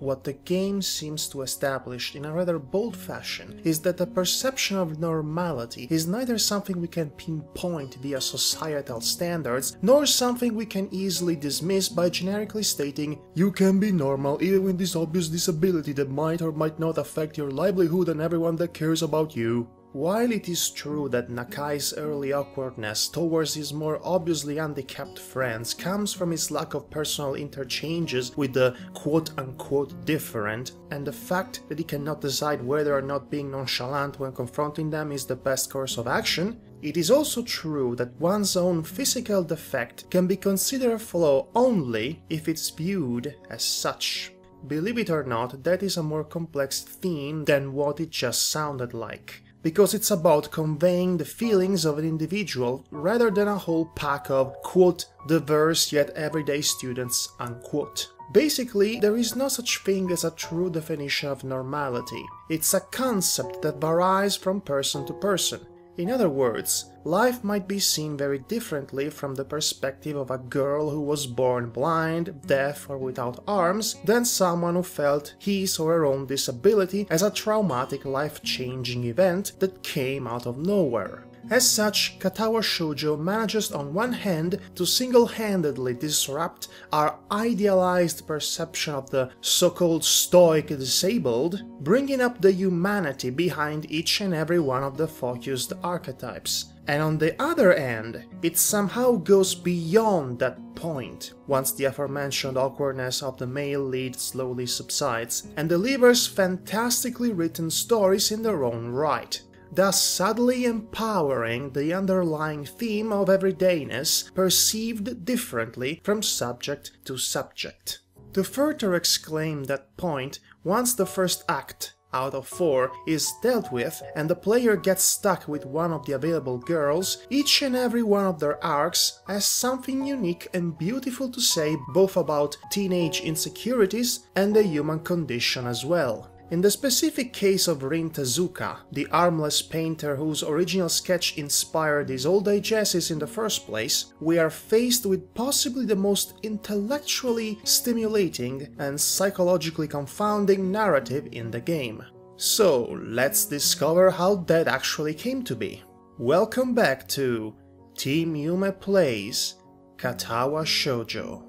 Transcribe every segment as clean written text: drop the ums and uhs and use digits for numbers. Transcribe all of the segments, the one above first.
what the game seems to establish in a rather bold fashion is that the perception of normality is neither something we can pinpoint via societal standards, nor something we can easily dismiss by generically stating, "You can be normal even with this obvious disability that might or might not affect your livelihood and everyone that cares about you." While it is true that Nakai's early awkwardness towards his more obviously handicapped friends comes from his lack of personal interchanges with the quote-unquote different, and the fact that he cannot decide whether or not being nonchalant when confronting them is the best course of action, it is also true that one's own physical defect can be considered a flaw only if it's viewed as such. Believe it or not, that is a more complex theme than what it just sounded like, because it's about conveying the feelings of an individual rather than a whole pack of, quote, diverse yet everyday students, unquote. Basically, there is no such thing as a true definition of normality. It's a concept that varies from person to person. In other words, life might be seen very differently from the perspective of a girl who was born blind, deaf, or without arms than someone who felt his or her own disability as a traumatic, life-changing event that came out of nowhere. As such, Katawa Shoujo manages on one hand to single-handedly disrupt our idealized perception of the so-called stoic disabled, bringing up the humanity behind each and every one of the focused archetypes. And on the other end, it somehow goes beyond that point, once the aforementioned awkwardness of the male lead slowly subsides, and delivers fantastically written stories in their own right, thus subtly empowering the underlying theme of everydayness perceived differently from subject to subject. To further exclaim that point, once the first act out of 4 is dealt with and the player gets stuck with one of the available girls, each and every one of their arcs has something unique and beautiful to say both about teenage insecurities and the human condition as well. In the specific case of Rin Tezuka, the armless painter whose original sketch inspired his old age essays in the first place, we are faced with possibly the most intellectually stimulating and psychologically confounding narrative in the game. So let's discover how that actually came to be. Welcome back to Team Yume Plays Katawa Shoujo.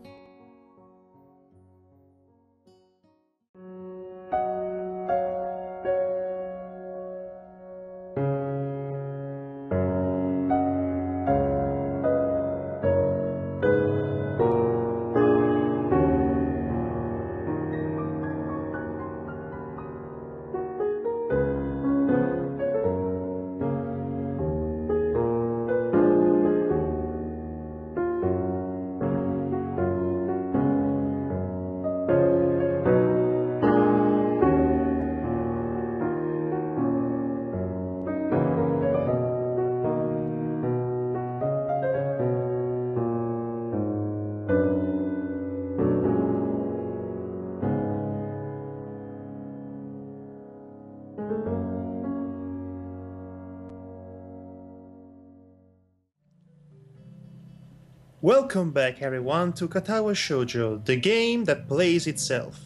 Welcome back everyone to Katawa Shoujo, the game that plays itself.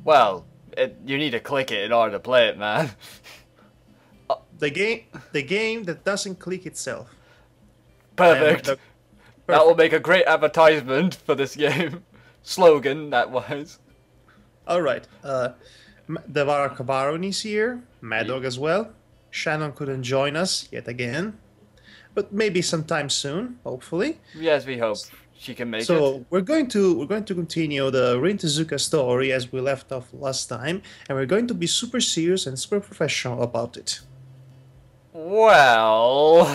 Well, you need to click it in order to play it, man. The game that doesn't click itself. Perfect. That will make a great advertisement for this game. Slogan, that was. Alright, Devara Kavarun is here, Madhog as well. Shannon couldn't join us yet again, but maybe sometime soon, hopefully. Yes, we hope she can make it. So we're going to continue the Rin Tezuka story as we left off last time, and we're going to be super serious and super professional about it. Well,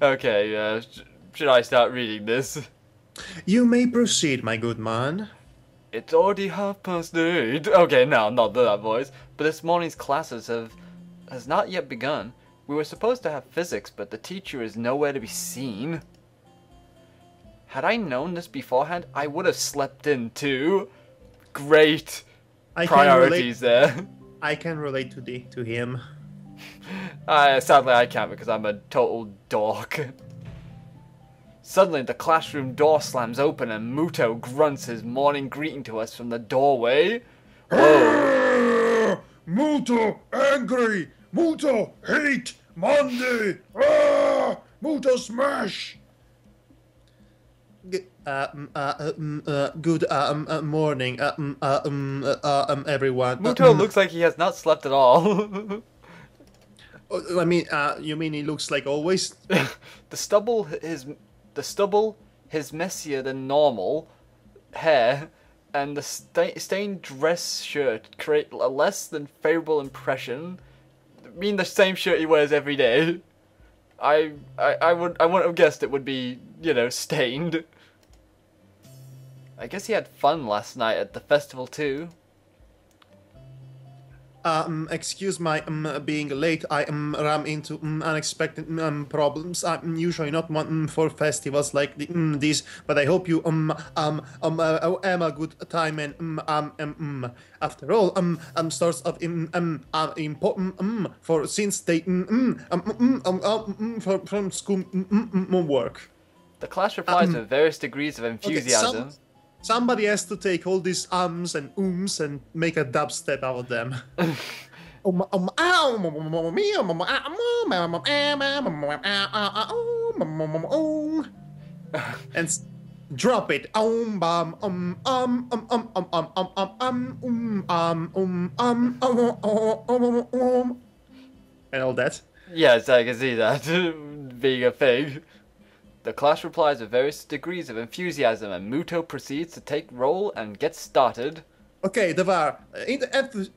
okay. Should I start reading this? You may proceed, my good man. It's already 8:30. Okay, no, not that voice. But this morning's classes has not yet begun. We were supposed to have physics, but the teacher is nowhere to be seen. Had I known this beforehand, I would have slept in too. Great priorities there. I can relate to him. Sadly, I can't because I'm a total dork. Suddenly, the classroom door slams open and Muto grunts his morning greeting to us from the doorway. Whoa. Muto angry! Muto hate Monday! Muto smash! Good morning, everyone. Muto looks like he has not slept at all. I mean, you mean he looks like always? The stubble, his messier than normal hair, and the stained dress shirt create a less than favorable impression. I mean, the same shirt he wears every day. I wouldn't have guessed it would be, you know, stained. I guess he had fun last night at the festival too. Excuse my being late. I ran into unexpected problems. I'm usually not one for festivals like these, but I hope you am a good time and after all sorts of important for since they from school work. The class replies with various degrees of enthusiasm. Okay, somebody has to take all these ums and and make a dubstep out of them. And drop it. And all that. Yes, I can see that being a thing. The class replies with various degrees of enthusiasm, and Muto proceeds to take roll and get started. Okay, Devar,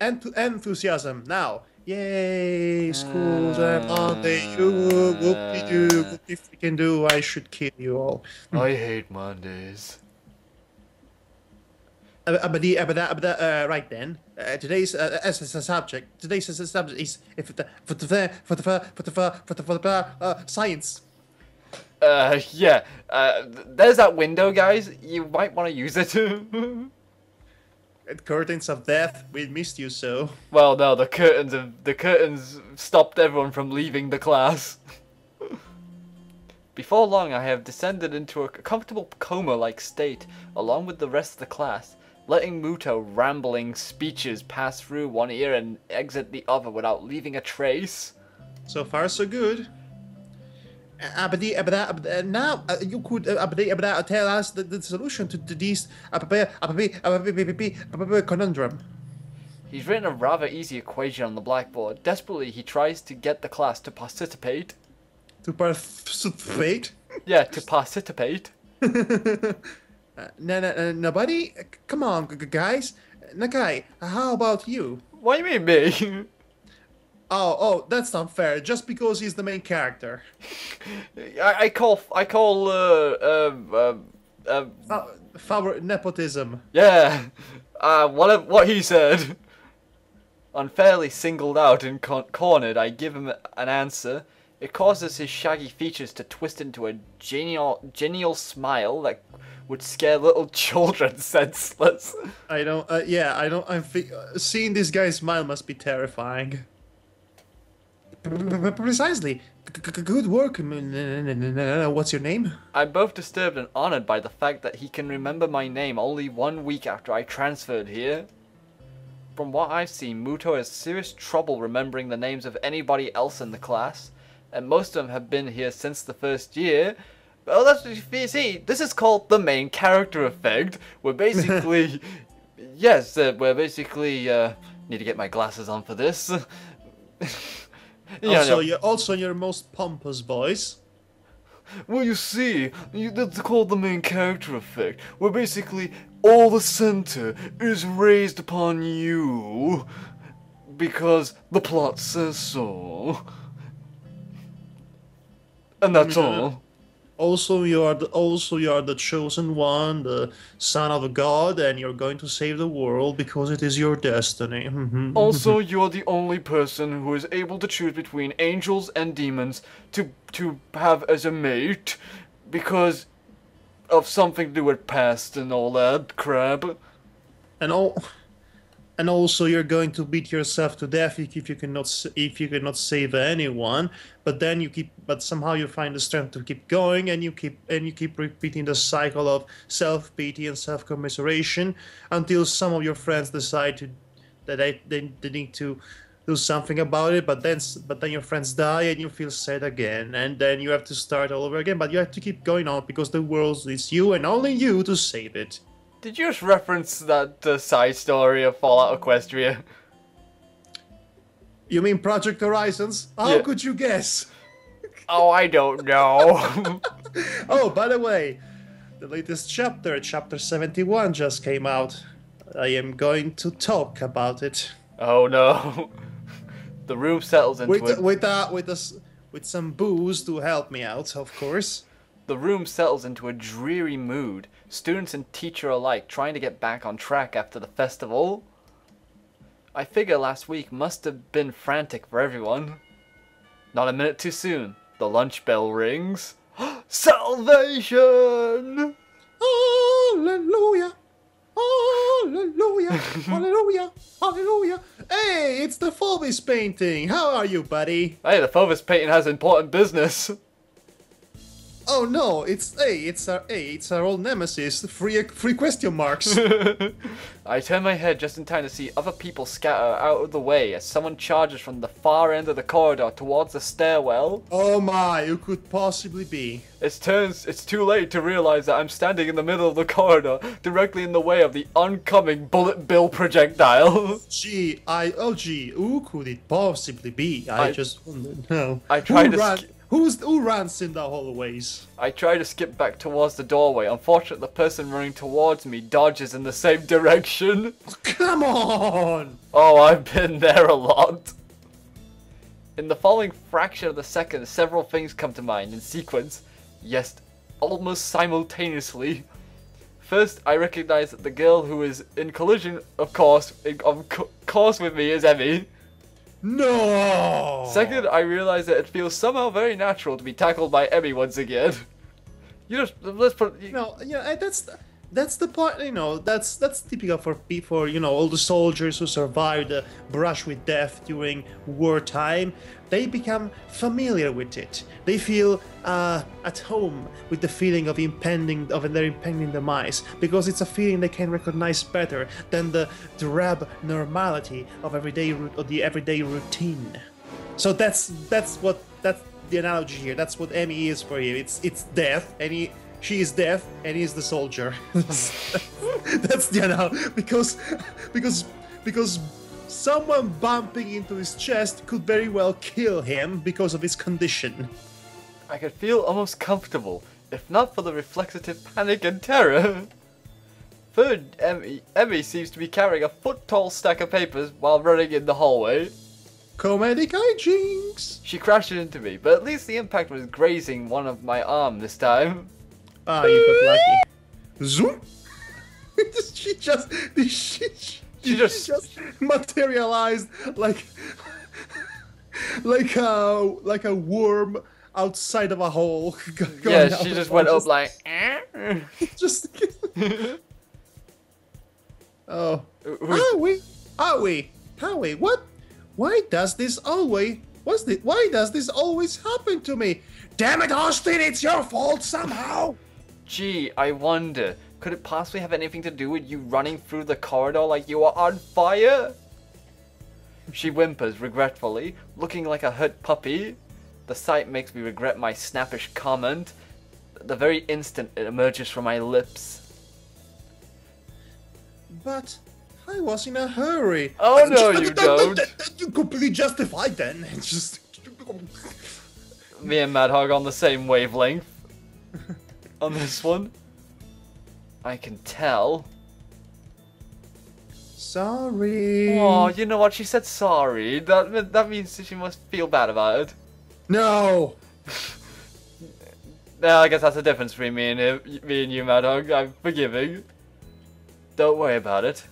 enthusiasm now. Yay, schools and all they whoop-de-doo, if we can do, I should kill you all. I hate Mondays. Right then, today's as a subject. Today's subject is science. Yeah. There's that window, guys. You might want to use it. Curtains of death. We missed you so. Well, no, the curtains stopped everyone from leaving the class. Before long, I have descended into a comfortable coma-like state, along with the rest of the class, letting Muto rambling speeches pass through one ear and exit the other without leaving a trace. So far, so good. Now you could tell us the solution to this conundrum. He's written a rather easy equation on the blackboard. Desperately, he tries to get the class to participate. To participate? Yeah, to participate. Nobody? Come on, guys. Nakai, how about you? What do you mean me? Oh, that's not fair. Just because he's the main character. I call nepotism. Yeah. What he said. Unfairly singled out and cornered, I give him an answer. It causes his shaggy features to twist into a genial smile that would scare little children senseless. Seeing this guy smile must be terrifying. Precisely. Good work. What's your name? I'm both disturbed and honored by the fact that he can remember my name only 1 week after I transferred here. From what I've seen, Muto has serious trouble remembering the names of anybody else in the class, and most of them have been here since the first year. Well, that's what you see. This is called the main character effect. We're basically... yes, we're basically... need to get my glasses on for this. You're also your most pompous voice. Well, you see, that's called the main character effect, where basically all the center is raised upon you because the plot says so. And that's all. Also, you are the chosen one, the son of a god, and you're going to save the world because it is your destiny. Also, you're the only person who is able to choose between angels and demons to have as a mate because of something to do with past and all that crap. And and also you're going to beat yourself to death if you cannot if you cannot save anyone. But then but somehow you find the strength to keep going, and you keep repeating the cycle of self-pity and self-commiseration until some of your friends decide that they need to do something about it. But then your friends die and you feel sad again, and then you have to start all over again. But you have to keep going on because the world needs you and only you to save it. Did you just reference that side story of Fallout Equestria? You mean Project Horizons? How Yeah. could you guess? Oh, I don't know. Oh, by the way, the latest chapter, chapter 71, just came out. I am going to talk about it Oh no. The room settles into with some booze to help me out, of course. The room settles into a dreary mood, students and teacher alike trying to get back on track after the festival. I figure last week must have been frantic for everyone. Not a minute too soon, the lunch bell rings. Salvation! Hallelujah! Hallelujah! Hallelujah! Hallelujah! Hey, it's the Phobos painting. How are you, buddy? Hey, the Phobos painting has important business. Oh no, it's our old nemesis, three question marks. I turn my head just in time to see other people scatter out of the way as someone charges from the far end of the corridor towards the stairwell. Oh my, who could possibly be? It's too late to realize that I'm standing in the middle of the corridor, directly in the way of the oncoming bullet bill projectile. Gee, who could it possibly be? I just wonder now. I tried to Who runs in the hallways? I try to skip back towards the doorway. Unfortunately, the person running towards me dodges in the same direction. Come on! Oh, I've been there a lot. In the following fraction of the second, several things come to mind in sequence, yes, almost simultaneously. First, I recognize that the girl who is in collision, of course with me is Emmy. No! Second, I realize that it feels somehow very natural to be tackled by Emmy once again. Let's put. No, yeah, that's the point. That's typical for all the soldiers who survived the brush with death during wartime. They become familiar with it. They feel at home with the feeling of their impending demise, because it's a feeling they can recognize better than the drab normality of the everyday routine. So that's the analogy here. That's what Emmy is for you. It's death, and she is death, and he is the soldier. That's the analogy, because someone bumping into his chest could very well kill him because of his condition. I could feel almost comfortable, if not for the reflexive panic and terror. Third, Emmy seems to be carrying a foot-tall stack of papers while running in the hallway. Comedic hijinks! She crashed into me, but at least the impact was grazing one of my arm this time. Ah, you got lucky. Zoom! she just materialized like a worm outside of a hole. Yeah, she just went up like. Just. Oh. Howie, what? Why does this always happen to me? Damn it, Austin! It's your fault somehow. Gee, I wonder, could it possibly have anything to do with you running through the corridor like you are on fire? She whimpers regretfully, looking like a hurt puppy. The sight makes me regret my snappish comment, the very instant it emerges from my lips. But I was in a hurry. Oh no, you don't. You completely justified then. Just. Me and Madhog on the same wavelength. On this one. I can tell. Sorry. Oh, you know what? She said sorry. That means she must feel bad about it. No. Now I guess that's the difference between me and you, Madhog. I'm forgiving. Don't worry about it.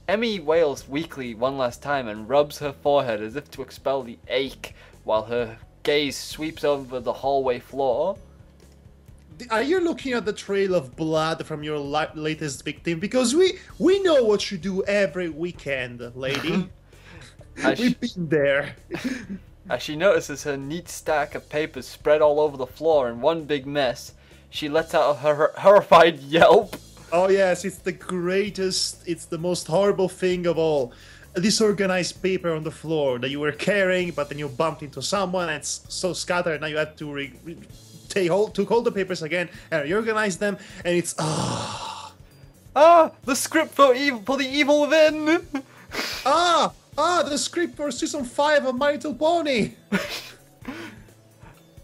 Emmy wails weakly one last time and rubs her forehead as if to expel the ache, while her gaze sweeps over the hallway floor. are you looking at the trail of blood from your latest victim? Because we know what you do every weekend, lady. We've been there. As she notices her neat stack of papers spread all over the floor in one big mess, she lets out her horrified yelp. Oh yes, it's the greatest, it's the most horrible thing of all. A disorganized paper on the floor that you were carrying, but then you bumped into someone and it's so scattered, now you have to took all the papers again and reorganize them, and it's the script for the evil within. The script for season 5 of My Little Pony.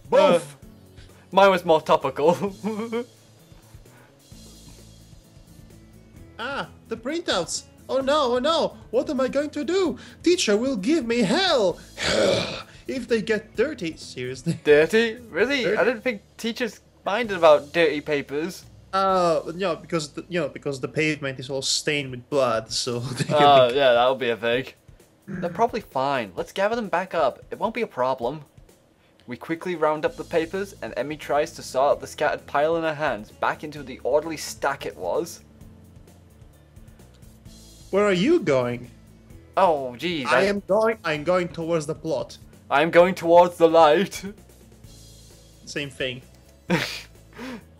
Both. Mine was more topical. The printouts. Oh no, what am I going to do? Teacher will give me hell. If they get dirty, seriously. Dirty? Really? Dirty? I didn't think teachers minded about dirty papers. Because the pavement is all stained with blood, so yeah, that'll be a thing. They're probably fine. Let's gather them back up. It won't be a problem. We quickly round up the papers, and Emmy tries to sort out the scattered pile in her hands back into the orderly stack it was. Where are you going? Oh, geez. I'm going towards the plot. I'm going towards the light. Same thing.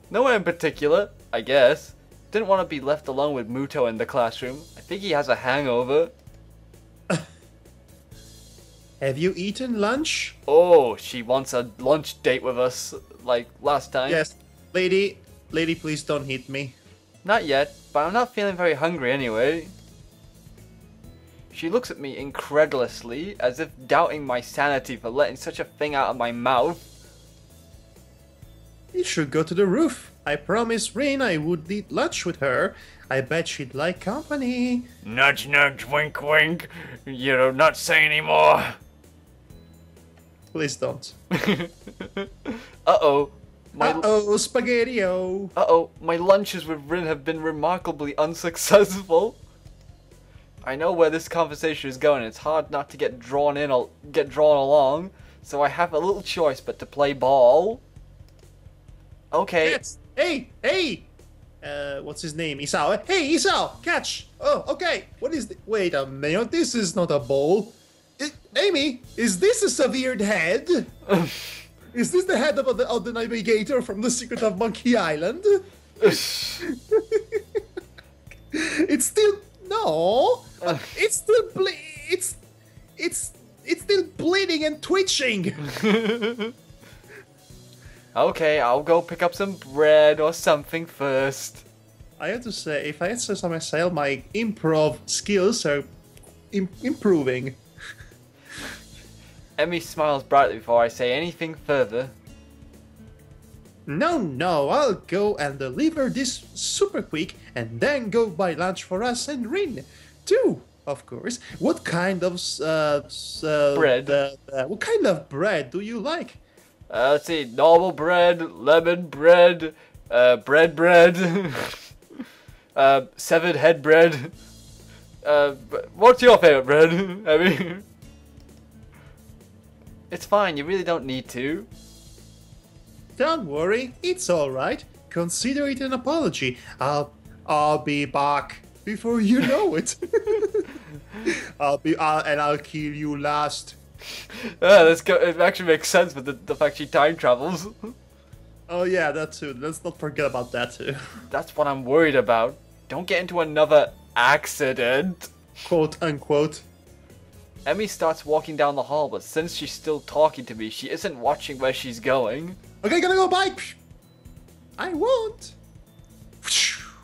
Nowhere in particular, I guess. Didn't want to be left alone with Muto in the classroom. I think he has a hangover. Have you eaten lunch? Oh, she wants a lunch date with us, like last time. Yes. Lady, please don't hit me. Not yet, but I'm not feeling very hungry anyway. She looks at me incredulously, as if doubting my sanity for letting such a thing out of my mouth. You should go to the roof. I promised Rin I would eat lunch with her. I bet she'd like company. Nudge, nudge, wink, wink. You're not saying anymore. Please don't. Uh-oh. Spaghetti-o. Uh-oh, my lunches with Rin have been remarkably unsuccessful. I know where this conversation is going. It's hard not to get drawn along, so I have a little choice but to play ball. Okay. Yes. Hey! What's his name? Isao. Hey, Isao! Catch! Oh, okay. What is the... Wait a minute. This is not a ball. Amy, is this a severed head? Is this the head of the navigator from The Secret of Monkey Island? It's still... No! It's still it's still bleeding and twitching! Okay, I'll go pick up some bread or something first. I have to say, if I exercise myself, my improv skills are improving. Emmy smiles brightly before I say anything further. No, I'll go and deliver this super quick and then go buy lunch for us and Rin, too, of course. What kind of bread? What kind of bread do you like? Let's see, normal bread, lemon bread, bread, severed head bread. What's your favorite bread, Emmy? It's fine, you really don't need to. Don't worry, it's alright. Consider it an apology. I'll be back before you know it. I'll kill you last. It actually makes sense with the fact she time travels. Oh yeah, that too. Let's not forget about that too. That's what I'm worried about. Don't get into another accident. Quote unquote. Emmy starts walking down the hall, but since she's still talking to me, she isn't watching where she's going. Okay, gonna go bike. I won't.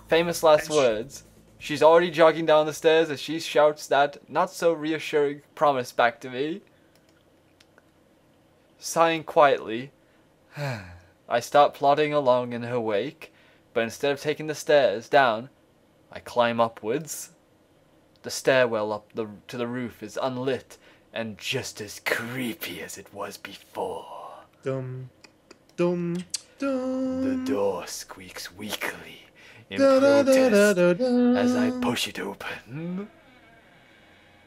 Famous last words. She's already jogging down the stairs as she shouts that not so reassuring promise back to me. Sighing quietly, I start plodding along in her wake, but instead of taking the stairs down, I climb upwards. The stairwell up to the roof is unlit and just as creepy as it was before. Dum, dum, dum. The door squeaks weakly in protest as I push it open.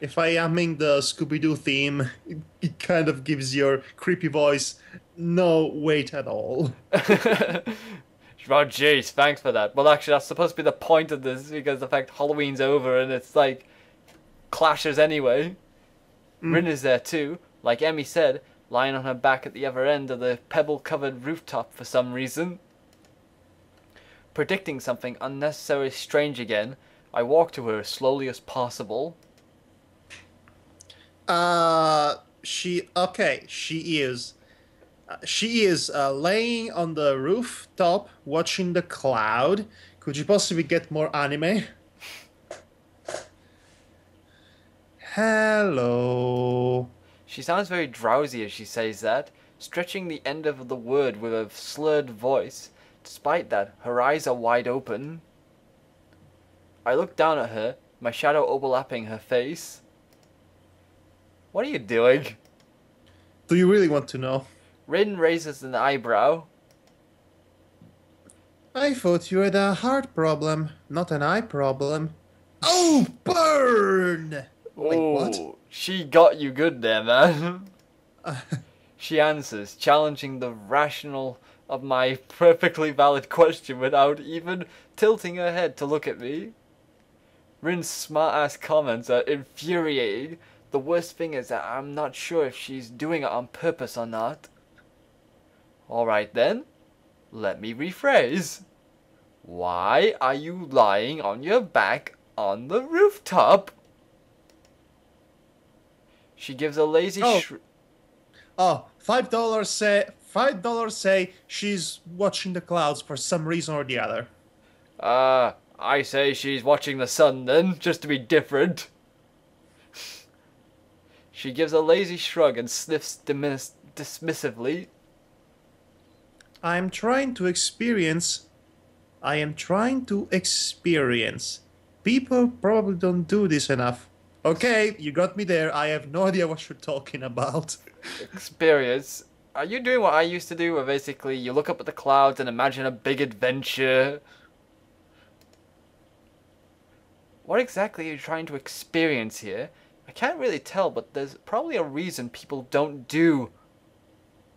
If I humming the Scooby-Doo theme, it kind of gives your creepy voice no weight at all. Oh, jeez, thanks for that. Well, actually, that's supposed to be the point of this, because the fact Halloween's over and it's like clashes anyway. Rin is there too, like Emmy said, lying on her back at the other end of the pebble-covered rooftop for some reason. Predicting something unnecessarily strange again, I walk to her as slowly as possible. She is. She is laying on the rooftop watching the cloud. Could you possibly get more anime? Hello. She sounds very drowsy as she says that, stretching the end of the word with a slurred voice. Despite that, her eyes are wide open. I look down at her, my shadow overlapping her face. What are you doing? Do you really want to know? Rin raises an eyebrow. I thought you had a heart problem, not an eye problem. Oh, burn! Wait, what? She got you good there, man. She answers, challenging the rationale of my perfectly valid question without even tilting her head to look at me. Rin's smart-ass comments are infuriating. The worst thing is that I'm not sure if she's doing it on purpose or not. Alright then, let me rephrase. Why are you lying on your back on the rooftop? She gives a lazy $5 say she's watching the clouds for some reason or the other. I say she's watching the sun then, just to be different. She gives a lazy shrug and sniffs dismissively. I am trying to experience. People probably don't do this enough. Okay, you got me there. I have no idea what you're talking about. Experience? Are you doing what I used to do, where basically you look up at the clouds and imagine a big adventure? What exactly are you trying to experience here? I can't really tell, but there's probably a reason people don't do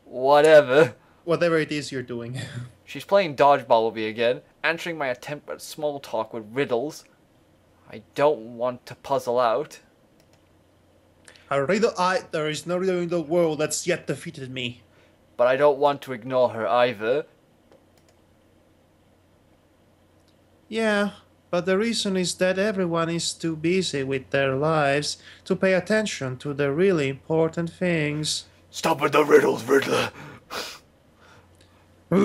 whatever. Whatever it is you're doing. She's playing dodgeball with me again, answering my attempt at small talk with riddles I don't want to puzzle out. There is no riddle in the world that's yet defeated me. But I don't want to ignore her either. Yeah, but the reason is that everyone is too busy with their lives to pay attention to the really important things. Stop with the riddles, Riddler! We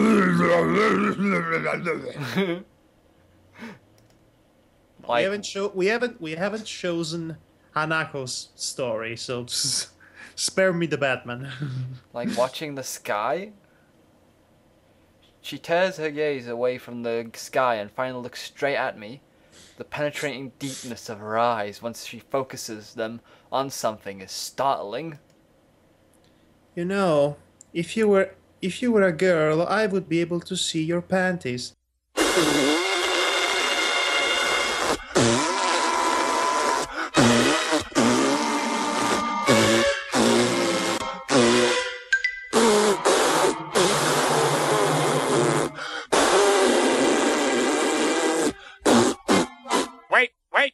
haven't chosen Hanako's story, so spare me the Batman. Like watching the sky? She tears her gaze away from the sky and finally looks straight at me. The penetrating deepness of her eyes once she focuses them on something is startling. You know, if you were a girl, I would be able to see your panties. Wait!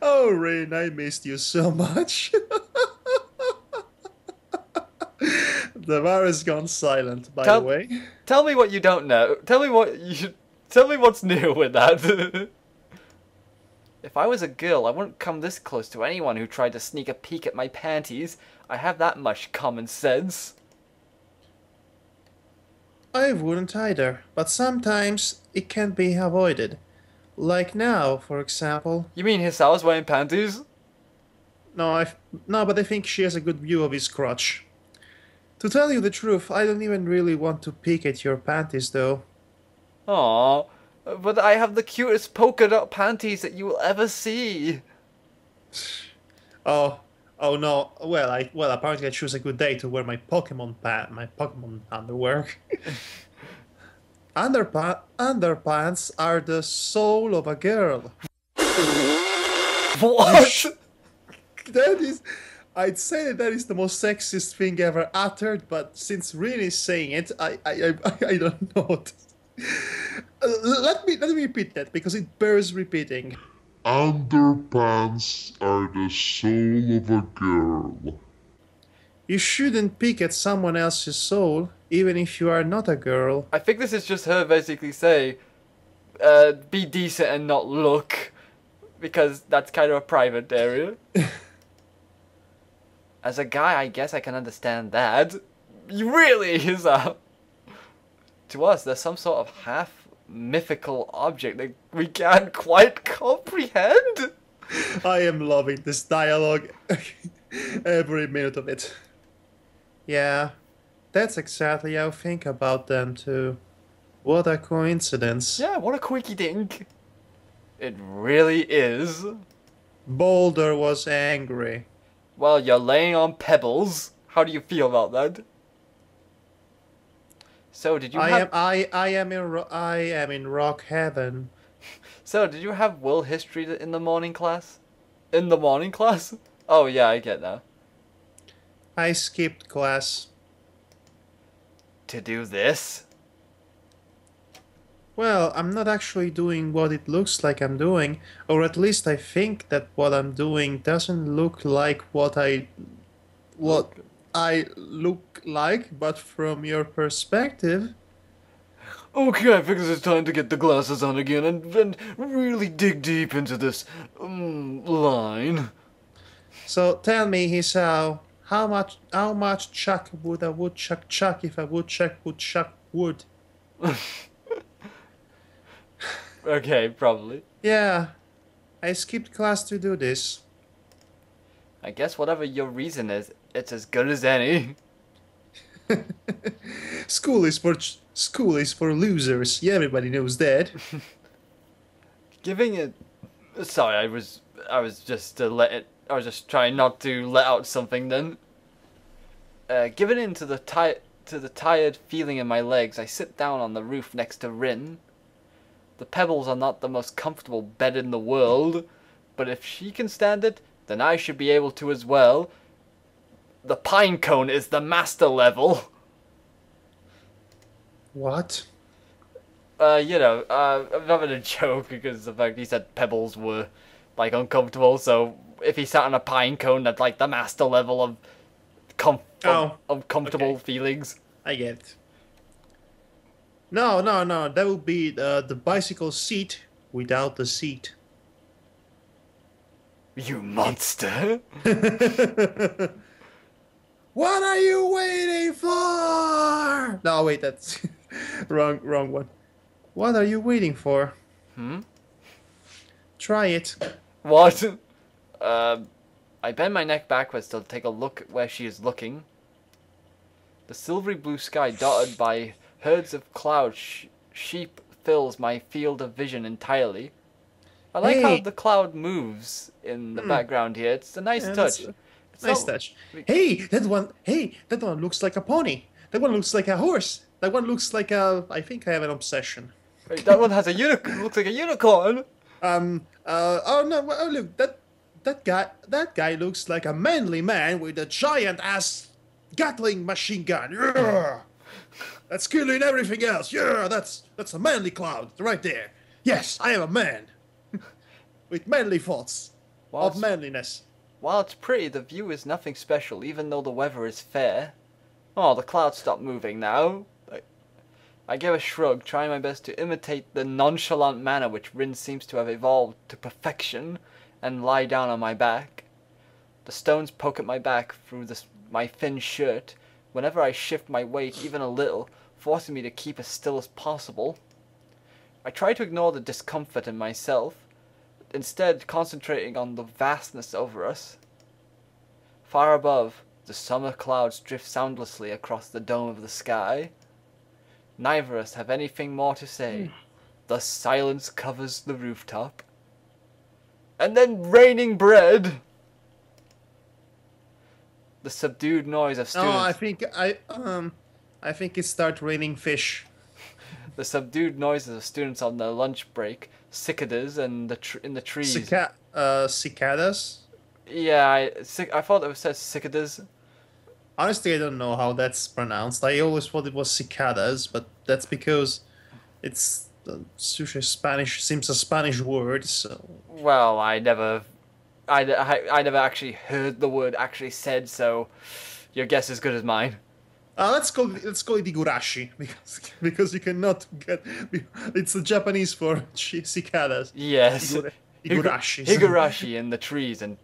Oh, Rain, I missed you so much. The bar has gone silent, by the way. Tell me what you don't know. Tell me what's new with that. If I was a girl, I wouldn't come this close to anyone who tried to sneak a peek at my panties. I have that much common sense. I wouldn't either, but sometimes it can't be avoided. Like now, for example. You mean Hisao's wearing panties? No, but I think she has a good view of his crotch. To tell you the truth, I don't even really want to peek at your panties, though. Aww, but I have the cutest polka dot panties that you will ever see. Oh no. Well, apparently I choose a good day to wear my Pokemon underwear. Underpants are the soul of a girl. What? That is, I'd say that is the most sexist thing ever uttered, but since Rin is saying it, I don't know what. Let me repeat that because it bears repeating. Underpants are the soul of a girl. You shouldn't peek at someone else's soul, even if you are not a girl. I think this is just her basically saying, be decent and not look, because that's kind of a private area. As a guy, I guess I can understand that. Really is a... To us, there's some sort of half mythical object that we can't quite comprehend. I am loving this dialogue. Every minute of it. Yeah, that's exactly how I think about them too. What a coincidence. Yeah, what a quickie dink. It really is. Boulder was angry. Well, you're laying on pebbles. How do you feel about that? So, did you have... I am in rock heaven. So, did you have world history in the morning class? In the morning class? Oh, yeah, I get that. I skipped class. To do this? Well, I'm not actually doing what it looks like I'm doing, or at least I think that what I'm doing doesn't look like what I look like, but from your perspective. Okay, I think it's time to get the glasses on again and really dig deep into this line. So tell me, Hisao, how much chuck would a woodchuck chuck if a woodchuck would chuck wood? Okay, probably. Yeah, I skipped class to do this. I guess whatever your reason is, it's as good as any. School is for losers. Yeah, everybody knows that. Giving it... Sorry, I was just I was just trying not to let out something then. Giving in to the tired feeling in my legs, I sit down on the roof next to Rin. The pebbles are not the most comfortable bed in the world, but if she can stand it, then I should be able to as well. The pine cone is the master level. What? I'm having a joke because the fact he said pebbles were, like, uncomfortable, so if he sat on a pine cone, that's like the master level of comfortable feelings. I get it. No, that would be the bicycle seat without the seat. You monster! What are you waiting for? No, wait, that's wrong one. What are you waiting for? Try it. What? I bend my neck backwards to take a look at where she is looking. The silvery blue sky dotted by herds of cloud sheep fills my field of vision entirely. I like how the cloud moves in the background here. It's a nice touch. Nice touch. Hey, that one looks like a pony. That one looks like a horse. That one looks like a... I think I have an obsession. Wait, that one has a looks like a unicorn. Oh no, oh, look, that guy looks like a manly man with a giant ass Gatling machine gun. Yeah. That's killing everything else. Yeah, that's a manly cloud right there. Yes, I am a man. With manly thoughts of manliness. While it's pretty, the view is nothing special, even though the weather is fair. Oh, the clouds stop moving now. I give a shrug, trying my best to imitate the nonchalant manner which Rin seems to have evolved to perfection, and lie down on my back. The stones poke at my back through my thin shirt, whenever I shift my weight even a little, forcing me to keep as still as possible. I try to ignore the discomfort in myself, instead concentrating on the vastness over us. Far above, the summer clouds drift soundlessly across the dome of the sky. Neither of us have anything more to say. The silence covers the rooftop. And then raining bread! The subdued noise of students... No, I think it starts raining fish. The subdued noises of students on their lunch break, cicadas and in the trees. Cicadas? Yeah, I thought it said cicadas. Honestly, I don't know how that's pronounced. I always thought it was cicadas, but that's because it's sushi Spanish seems a Spanish word. So Well, I never actually heard the word actually said, so your guess is good as mine. let's call it igurashi because you cannot get it's the Japanese for cicadas. Yes. Igurashi. Higurashi in the trees and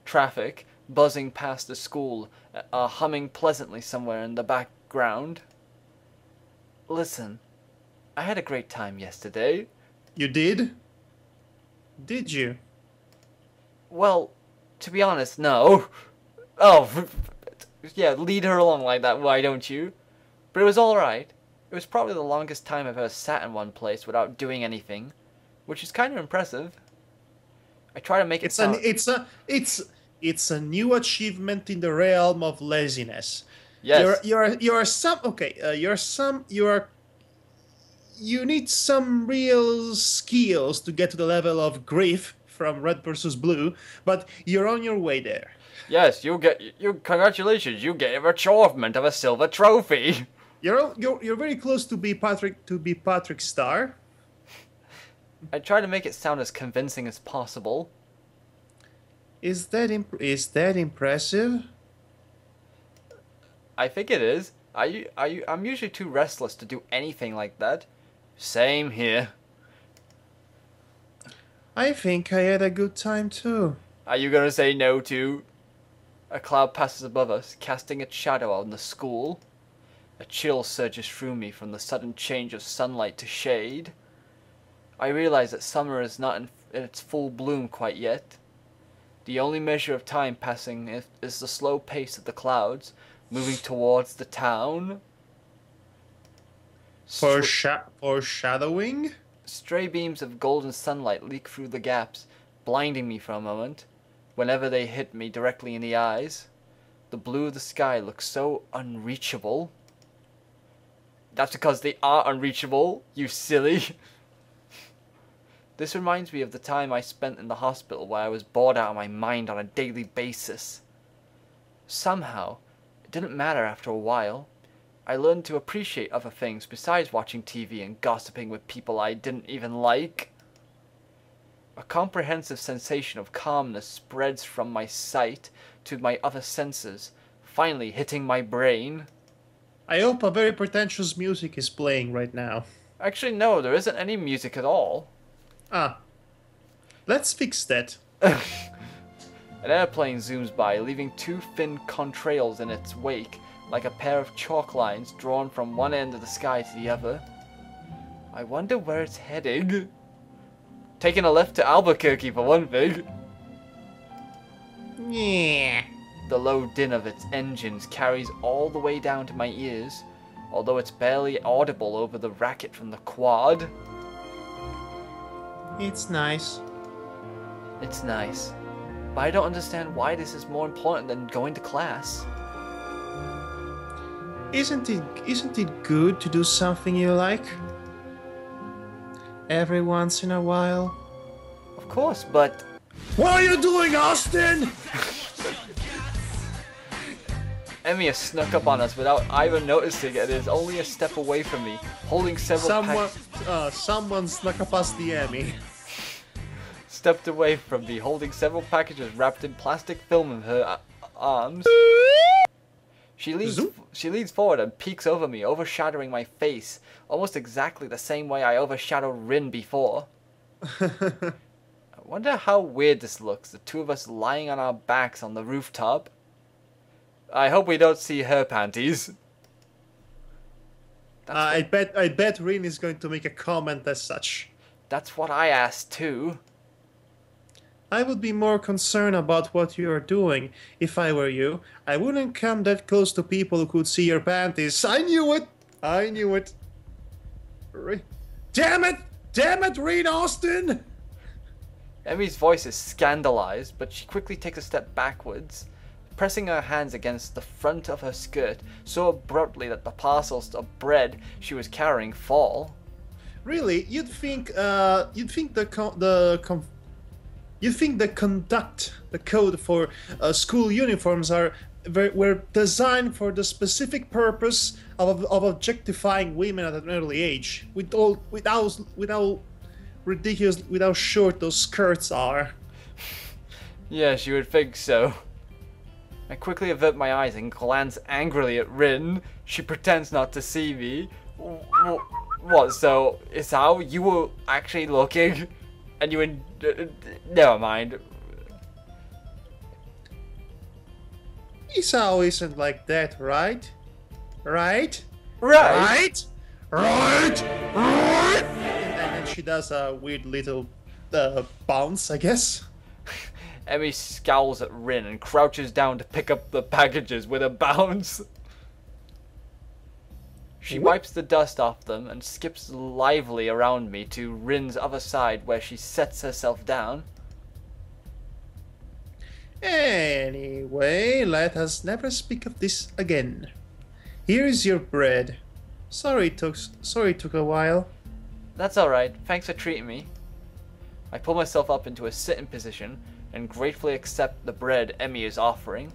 traffic, buzzing past the school, humming pleasantly somewhere in the background. Listen, I had a great time yesterday. You did? Did you? Well, to be honest, no. Oh, yeah, lead her along like that, why don't you? But it was alright. It was probably the longest time I've ever sat in one place without doing anything, which is kind of impressive. I try to make it sound... It's a new achievement in the realm of laziness. Yes. You need some real skills to get to the level of grief from Red versus Blue, but you're on your way there. Yes, congratulations, you get a achievement of a silver trophy. You're very close to be Patrick Star. I try to make it sound as convincing as possible. Is that impressive? I think it is. I'm usually too restless to do anything like that. Same here. I think I had a good time too. Are you gonna say no too? A cloud passes above us, casting its shadow on the school. A chill surges through me from the sudden change of sunlight to shade. I realize that summer is not in its full bloom quite yet. The only measure of time passing is the slow pace of the clouds, moving towards the town. Foreshadowing? Stray beams of golden sunlight leak through the gaps, blinding me for a moment. Whenever they hit me directly in the eyes, the blue of the sky looks so unreachable. That's because they are unreachable, you silly. This reminds me of the time I spent in the hospital where I was bored out of my mind on a daily basis. Somehow, it didn't matter after a while. I learned to appreciate other things besides watching TV and gossiping with people I didn't even like. A comprehensive sensation of calmness spreads from my sight to my other senses, finally hitting my brain. I hope a very pretentious music is playing right now. Actually, no, there isn't any music at all. Ah. Let's fix that. An airplane zooms by, leaving two thin contrails in its wake, like a pair of chalk lines drawn from one end of the sky to the other. I wonder where it's heading. Taking a left to Albuquerque for one thing. Yeah. The low din of its engines carries all the way down to my ears, although it's barely audible over the racket from the quad. It's nice. It's nice, but I don't understand why this is more important than going to class. Isn't it good to do something you like? Every once in a while? Of course, but... What are you doing, Austin? Emmy has snuck up on us without either noticing and is only a step away from me, holding several Someone snuck up past the Emmy. Stepped away from me, holding several packages wrapped in plastic film in her arms. She leans forward and peeks over me, overshadowing my face, almost exactly the same way I overshadowed Rin before. I wonder how weird this looks, the two of us lying on our backs on the rooftop. I hope we don't see her panties. I bet Rin is going to make a comment as such. That's what I asked too. I would be more concerned about what you are doing. If I were you, I wouldn't come that close to people who could see your panties. I knew it! I knew it. Damn it! Damn it, Reed Austin! Emmy's voice is scandalized, but she quickly takes a step backwards, pressing her hands against the front of her skirt so abruptly that the parcels of bread she was carrying fall. Really? You'd think You think the code for school uniforms were designed for the specific purpose of objectifying women at an early age, without ridiculous, without short those skirts are. Yes, you would think so. I quickly avert my eyes and glance angrily at Rin. She pretends not to see me. What, so, Isao, you were actually looking? And you were... never mind. Isao isn't like that, right? Right? Right? Right? And then she does a weird little bounce, I guess. Emmy scowls at Rin and crouches down to pick up the packages with a bounce. She wipes the dust off them and skips lively around me to Rin's other side where she sets herself down. Anyway, let us never speak of this again. Here is your bread. Sorry it took a while. That's alright, thanks for treating me. I pull myself up into a sitting position and gratefully accept the bread Emmy is offering.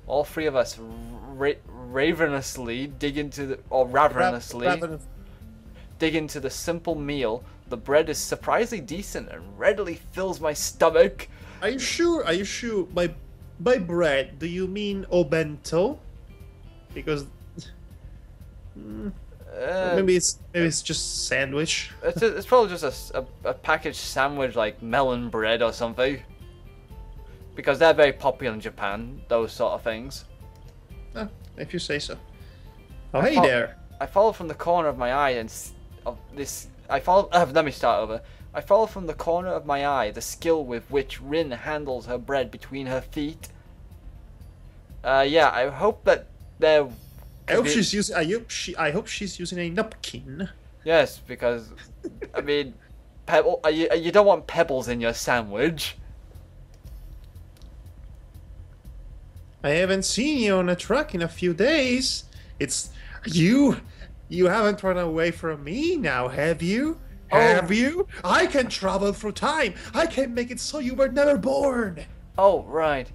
All three of us ravenously dig into the simple meal. The bread is surprisingly decent and readily fills my stomach. Are you sure by bread do you mean obento? Because maybe it's just sandwich. It's probably just a packaged sandwich like melon bread or something. Because they're very popular in Japan, those sort of things. If you say so. Oh, hey there. I follow from the corner of my eye and let me start over. I follow from the corner of my eye the skill with which Rin handles her bread between her feet. Yeah, I hope that there. I hope she's using a napkin. Yes, because I mean, you don't want pebbles in your sandwich. I haven't seen you on a truck in a few days. It's you. You haven't run away from me now, have you? Have you? I can travel through time. I can make it so you were never born. Oh, right.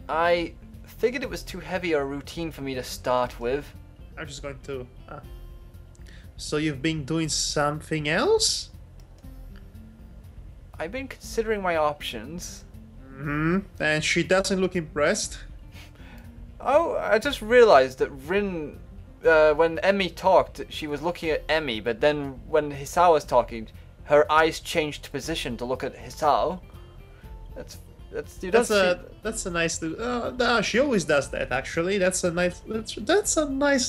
I figured it was too heavy a routine for me to start with. I'm just going to... So you've been doing something else? I've been considering my options. And she doesn't look impressed. Oh, I just realized that Rin... when Emmy talked, she was looking at Emmy, but then when Hisao was talking, her eyes changed position to look at Hisao. That's a nice. No, she always does that. Actually, that's a nice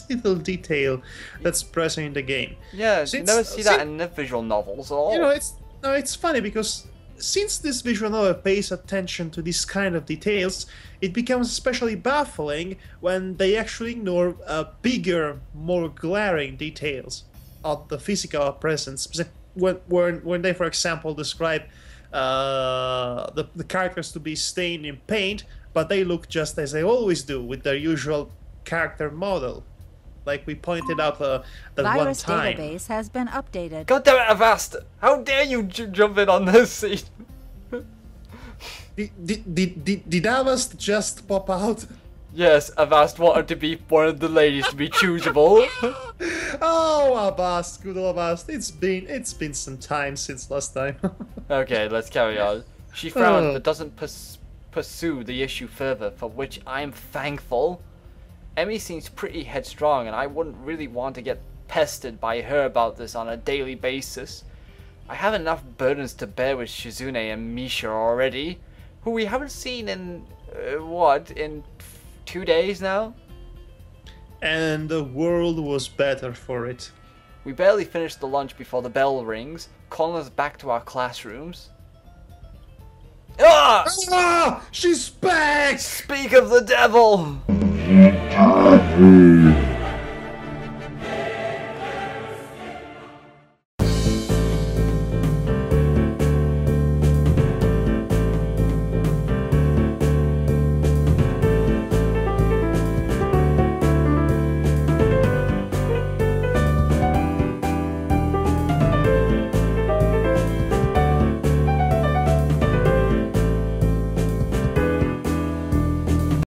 little detail that's present in the game. Yeah, you never see that in the visual novels at all. You know, it's funny because since this visual novel pays attention to this kind of details, it becomes especially baffling when they actually ignore bigger, more glaring details of the physical presence. When they, for example, describe the characters to be stained in paint, but they look just as they always do with their usual character model. Like we pointed out that one time. Virus database has been updated. God damn it, Avast! How dare you jump in on this scene? Did Avast just pop out? Yes, Avast wanted to be one of the ladies to be choosable. Oh, Avast, good old Avast. It's been some time since last time. Okay, let's carry on. She frowns but doesn't pursue the issue further, for which I am thankful. Emmy seems pretty headstrong, and I wouldn't really want to get pestered by her about this on a daily basis. I have enough burdens to bear with Shizune and Misha already, who we haven't seen in, in 2 days now? And the world was better for it. We barely finished the lunch before the bell rings, calling us back to our classrooms. Ah! Ah! She's back! Speak of the devil!